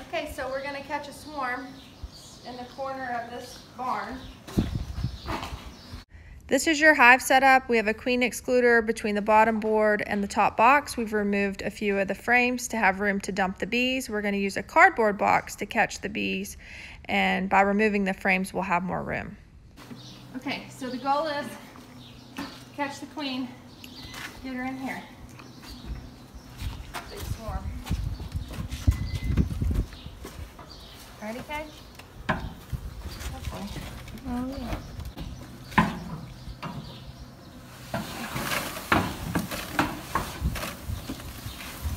Okay, so we're gonna catch a swarm in the corner of this barn. This is your hive setup. We have a queen excluder between the bottom board and the top box. We've removed a few of the frames to have room to dump the bees. We're gonna use a cardboard box to catch the bees, and by removing the frames, we'll have more room. Okay, so the goal is catch the queen, get her in here. Big swarm. Ready, Kay? Hopefully. Oh, yeah.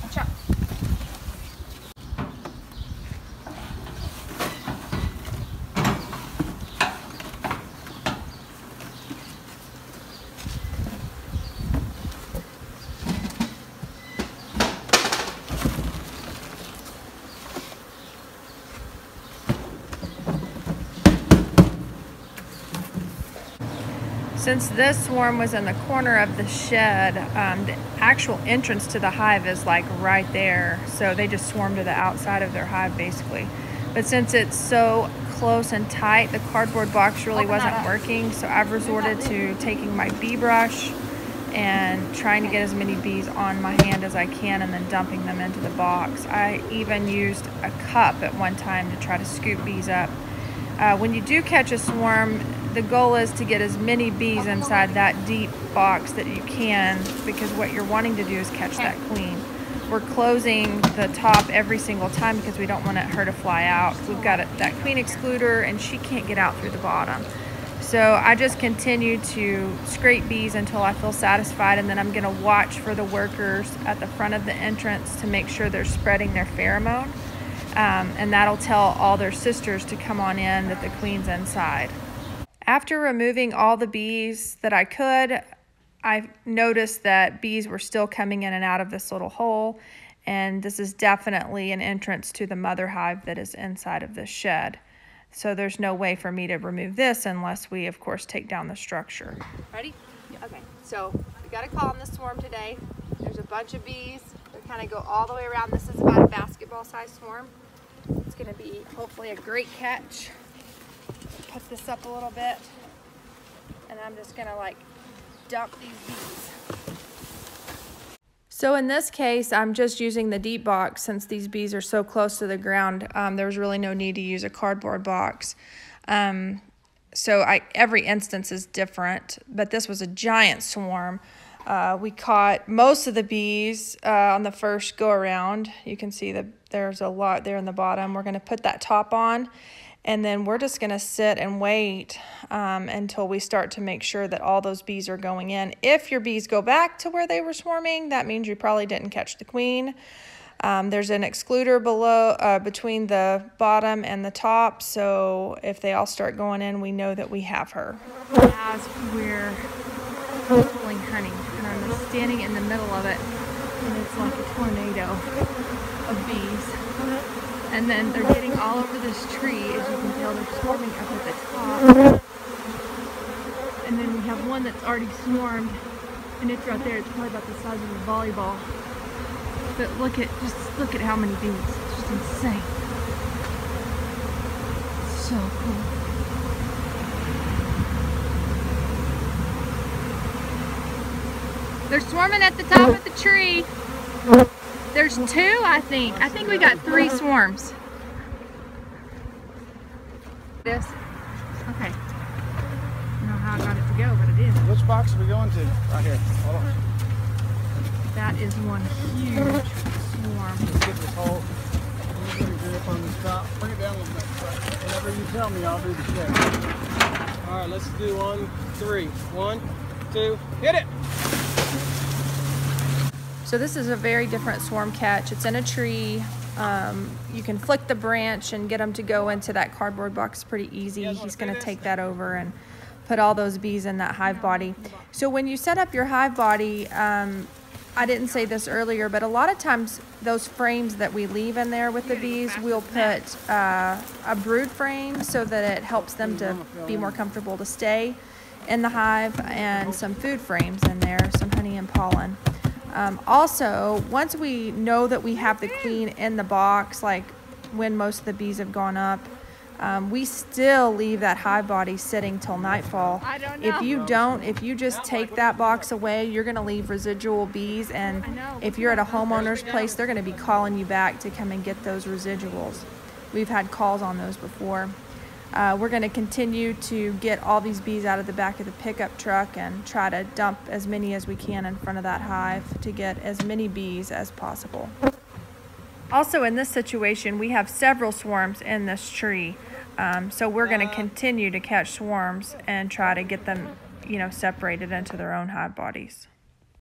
Watch out. Since this swarm was in the corner of the shed, the actual entrance to the hive is like right there. So they just swarm to the outside of their hive basically. But since it's so close and tight, the cardboard box really wasn't working. So I've resorted to taking my bee brush and trying to get as many bees on my hand as I can and then dumping them into the box. I even used a cup at one time to try to scoop bees up. When you do catch a swarm, the goal is to get as many bees inside that deep box that you can, because what you're wanting to do is catch that queen. We're closing the top every single time because we don't want her to fly out. We've got that queen excluder and she can't get out through the bottom. So I just continue to scrape bees until I feel satisfied, and then I'm gonna watch for the workers at the front of the entrance to make sure they're spreading their pheromone. And that'll tell all their sisters to come on in that the queen's inside. After removing all the bees that I could, I noticed that bees were still coming in and out of this little hole, and this is definitely an entrance to the mother hive that is inside of this shed. So there's no way for me to remove this unless we, of course, take down the structure. Ready? Yeah. Okay, so we got a call on the swarm today. There's a bunch of bees. They kind of go all the way around. This is about a basketball-sized swarm. It's gonna be hopefully a great catch. Put this up a little bit, and I'm just gonna like dump these bees. So in this case, I'm just using the deep box since these bees are so close to the ground. There's really no need to use a cardboard box. Every instance is different, but this was a giant swarm. We caught most of the bees on the first go around. You can see that there's a lot there in the bottom. We're gonna put that top on, and then we're just gonna sit and wait until we start to make sure that all those bees are going in. If your bees go back to where they were swarming, that means you probably didn't catch the queen. There's an excluder below, between the bottom and the top, so if they all start going in, we know that we have her. As we're pulling honey, and I'm standing in the middle of it, and it's like a tornado of bees. And then they're getting all over this tree. As you can tell, they're swarming up at the top. And then we have one that's already swarmed, and it's right there. It's probably about the size of a volleyball. But just look at how many bees. It's just insane. It's so cool. They're swarming at the top of the tree. There's two, I think. I think we got 3 swarms. This? Okay. I don't know how I got it to go, but it is. Which box are we going to? Right here. Hold on. That is one huge swarm. Let's get this hole. We're going to grip on this top. Bring it down a little bit. Whenever you tell me, I'll do the check. All right, let's do 1, 3. 1, 2, hit it! So this is a very different swarm catch. It's in a tree. You can flick the branch and get them to go into that cardboard box pretty easy. He's gonna take that over and put all those bees in that hive body. So when you set up your hive body, I didn't say this earlier, but a lot of times those frames that we leave in there with the bees, we'll put a brood frame so that it helps them to be more comfortable to stay in the hive, and some food frames in there, some honey and pollen. Also, once we know that we have the queen in the box, like when most of the bees have gone up. We still leave that hive body sitting till nightfall. I don't know. If you just take that box away, you're going to leave residual bees, and if you're at a homeowner's place, they're going to be calling you back to come and get those residuals. We've had calls on those before. We're going to continue to get all these bees out of the back of the pickup truck and try to dump as many as we can in front of that hive to get as many bees as possible. Also, in this situation, we have several swarms in this tree. So we're going to continue to catch swarms and try to get them, separated into their own hive bodies.